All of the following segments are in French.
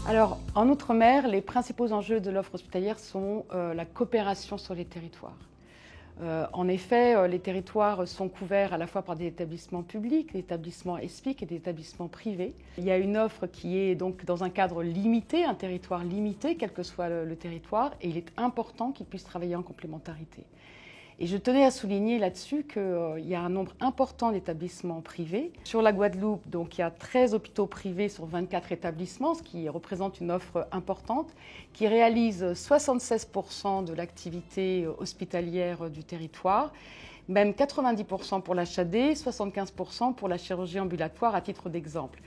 Alors, en Outre-mer, les principaux enjeux de l'offre hospitalière sont la coopération sur les territoires. En effet, les territoires sont couverts à la fois par des établissements publics, des établissements ESPIC et des établissements privés. Il y a une offre qui est donc dans un cadre limité, un territoire limité, quel que soit le territoire, et il est important qu'ils puissent travailler en complémentarité. Et je tenais à souligner là-dessus qu'il y a un nombre important d'établissements privés. Sur la Guadeloupe, donc, il y a 13 hôpitaux privés sur 24 établissements, ce qui représente une offre importante, qui réalise 76% de l'activité hospitalière du territoire, même 90% pour l'HAD, 75% pour la chirurgie ambulatoire à titre d'exemple.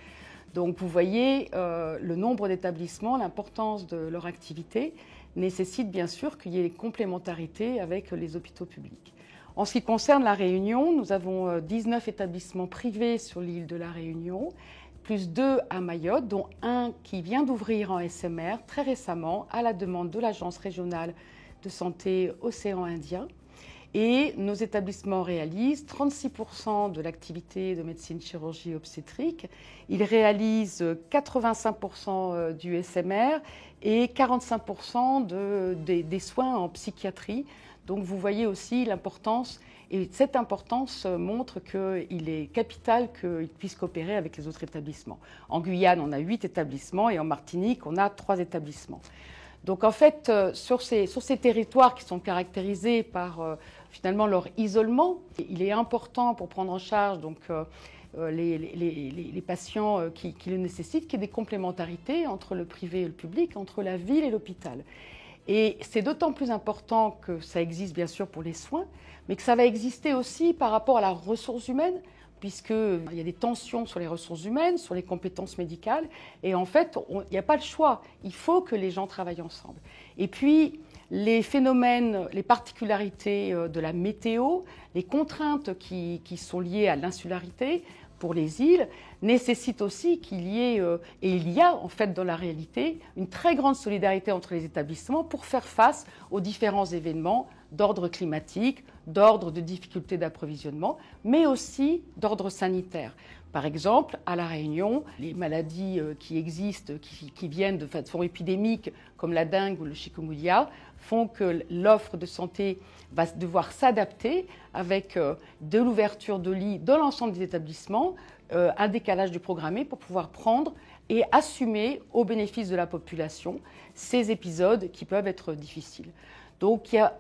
Donc vous voyez le nombre d'établissements, l'importance de leur activité nécessite bien sûr qu'il y ait des complémentarités avec les hôpitaux publics. En ce qui concerne la Réunion, nous avons 19 établissements privés sur l'île de la Réunion, plus 2 à Mayotte, dont un qui vient d'ouvrir en SMR très récemment à la demande de l'Agence régionale de santé Océan Indien. Et nos établissements réalisent 36% de l'activité de médecine chirurgie obstétrique. Ils réalisent 85% du SMR et 45% des soins en psychiatrie. Donc vous voyez aussi l'importance, et cette importance montre qu'il est capital qu'ils puissent coopérer avec les autres établissements. En Guyane, on a 8 établissements et en Martinique, on a 3 établissements. Donc en fait, sur ces territoires qui sont caractérisés par finalement leur isolement, il est important pour prendre en charge donc, les patients qui le nécessitent qu'il y ait des complémentarités entre le privé et le public, entre la ville et l'hôpital. Et c'est d'autant plus important que ça existe bien sûr pour les soins, mais que ça va exister aussi par rapport à la ressource humaine, puisqu'il y a des tensions sur les ressources humaines, sur les compétences médicales. Et en fait, il n'y a pas le choix. Il faut que les gens travaillent ensemble. Et puis, les phénomènes, les particularités de la météo, les contraintes qui sont liées à l'insularité pour les îles, nécessitent aussi qu'il y ait, et il y a en fait dans la réalité, une très grande solidarité entre les établissements pour faire face aux différents événements d'ordre climatique, d'ordre de difficultés d'approvisionnement, mais aussi d'ordre sanitaire. Par exemple, à La Réunion, les maladies qui existent, qui viennent de façon épidémique, comme la dengue ou le chikungunya, font que l'offre de santé va devoir s'adapter avec de l'ouverture de lits dans l'ensemble des établissements, un décalage du programmé pour pouvoir prendre et assumer au bénéfice de la population ces épisodes qui peuvent être difficiles. Donc il y a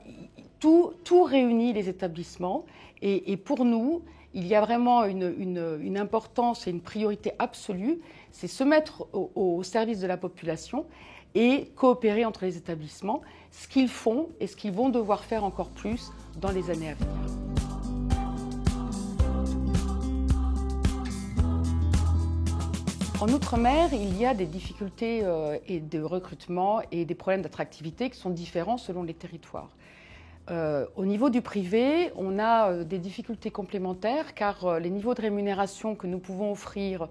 tout réunit les établissements et pour nous, il y a vraiment une importance et une priorité absolue, c'est se mettre au service de la population et coopérer entre les établissements, ce qu'ils font et ce qu'ils vont devoir faire encore plus dans les années à venir. En Outre-mer, il y a des difficultés de recrutement et des problèmes d'attractivité qui sont différents selon les territoires. Au niveau du privé, on a des difficultés complémentaires car les niveaux de rémunération que nous pouvons offrir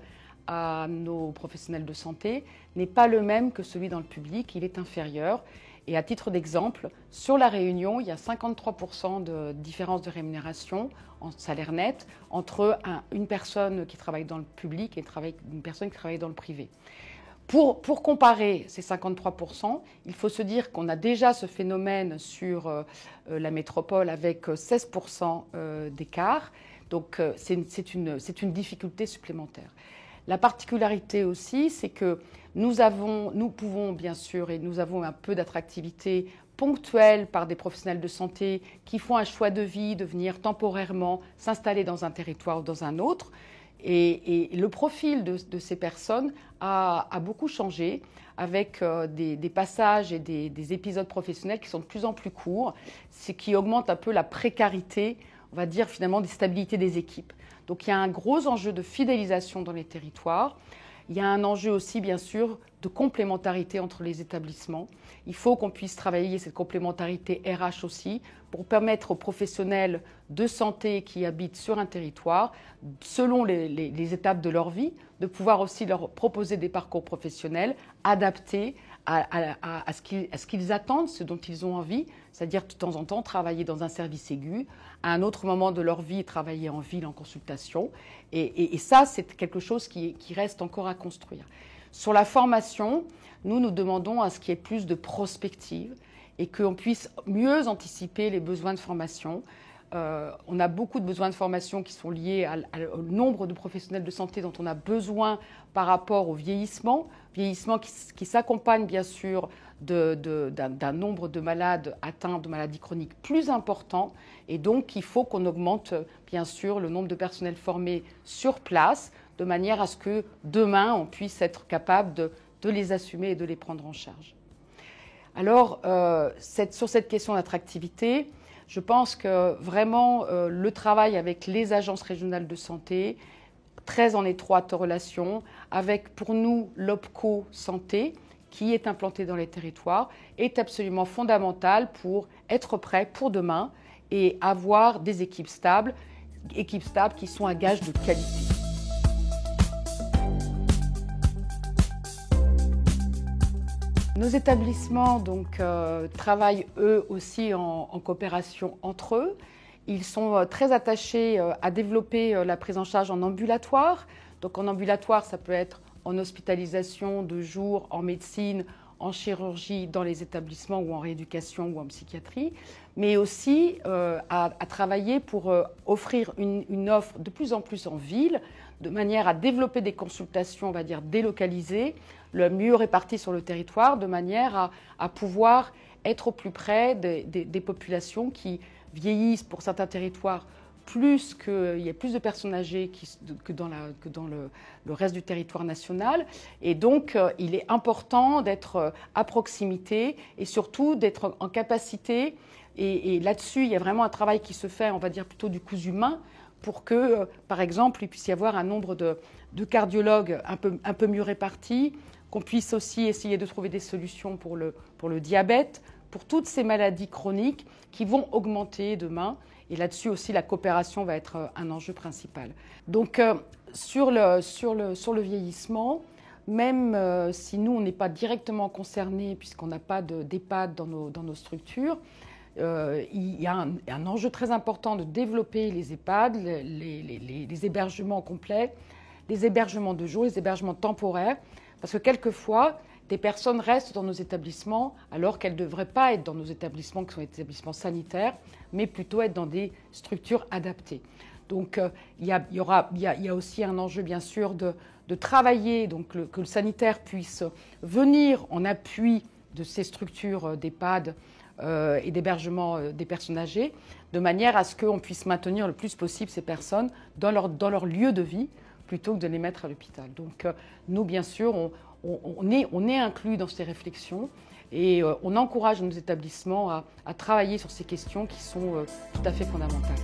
à nos professionnels de santé n'est pas le même que celui dans le public, il est inférieur. Et à titre d'exemple, sur La Réunion, il y a 53% de différence de rémunération en salaire net entre une personne qui travaille dans le public et une personne qui travaille dans le privé. Pour comparer ces 53%, il faut se dire qu'on a déjà ce phénomène sur la métropole avec 16% d'écart. Donc c'est une difficulté supplémentaire. La particularité aussi, c'est que nous pouvons bien sûr, et nous avons un peu d'attractivité ponctuelle par des professionnels de santé qui font un choix de vie, de venir temporairement s'installer dans un territoire ou dans un autre. Et le profil de ces personnes a beaucoup changé avec des passages et des épisodes professionnels qui sont de plus en plus courts, ce qui augmente un peu la précarité, on va dire finalement des stabilités des équipes. Donc il y a un gros enjeu de fidélisation dans les territoires. Il y a un enjeu aussi, bien sûr, de complémentarité entre les établissements. Il faut qu'on puisse travailler cette complémentarité RH aussi pour permettre aux professionnels de santé qui habitent sur un territoire, selon les étapes de leur vie, de pouvoir aussi leur proposer des parcours professionnels adaptés à ce qu'ils attendent, ce dont ils ont envie, c'est-à-dire de temps en temps travailler dans un service aigu, à un autre moment de leur vie travailler en ville en consultation. Et ça, c'est quelque chose qui reste encore à construire. Sur la formation, nous demandons à ce qu'il y ait plus de prospective et qu'on puisse mieux anticiper les besoins de formation. On a beaucoup de besoins de formation qui sont liés au nombre de professionnels de santé dont on a besoin par rapport au vieillissement qui s'accompagne bien sûr d'un nombre de malades atteints de maladies chroniques plus important. Et donc, il faut qu'on augmente bien sûr le nombre de personnels formés sur place de manière à ce que demain, on puisse être capable de les assumer et de les prendre en charge. Alors, sur cette question d'attractivité, je pense que vraiment le travail avec les agences régionales de santé, très en étroite relation, avec pour nous l'OPCO Santé, qui est implanté dans les territoires, est absolument fondamental pour être prêt pour demain et avoir des équipes stables qui sont un gage de qualité. Nos établissements travaillent eux aussi en coopération entre eux. Ils sont très attachés à développer la prise en charge en ambulatoire. Donc en ambulatoire, ça peut être en hospitalisation de jour, en médecine, en chirurgie, dans les établissements ou en rééducation ou en psychiatrie, mais aussi à travailler pour offrir une offre de plus en plus en ville, de manière à développer des consultations, on va dire, délocalisées, le mieux réparties sur le territoire, de manière à pouvoir être au plus près des populations qui vieillissent pour certains territoires plus qu'il y a plus de personnes âgées que dans le reste du territoire national. Et donc, il est important d'être à proximité et surtout d'être en capacité. Et là-dessus, il y a vraiment un travail qui se fait, on va dire plutôt du cousu main, pour que, par exemple, il puisse y avoir un nombre de cardiologues un peu mieux répartis, qu'on puisse aussi essayer de trouver des solutions pour le diabète, pour toutes ces maladies chroniques qui vont augmenter demain. Et là-dessus aussi, la coopération va être un enjeu principal. Donc, sur le vieillissement, même si nous, on n'est pas directement concernés, puisqu'on n'a pas d'EHPAD dans nos structures, il y a un enjeu très important de développer les EHPAD, les hébergements complets, les hébergements de jour, les hébergements temporaires, parce que quelquefois, des personnes restent dans nos établissements alors qu'elles ne devraient pas être dans nos établissements qui sont des établissements sanitaires, mais plutôt être dans des structures adaptées. Donc il y a aussi un enjeu bien sûr de travailler, donc que le sanitaire puisse venir en appui de ces structures d'EHPAD et d'hébergement des personnes âgées, de manière à ce qu'on puisse maintenir le plus possible ces personnes dans leur lieu de vie, plutôt que de les mettre à l'hôpital. Donc nous, bien sûr, on est inclus dans ces réflexions et on encourage nos établissements à travailler sur ces questions qui sont tout à fait fondamentales.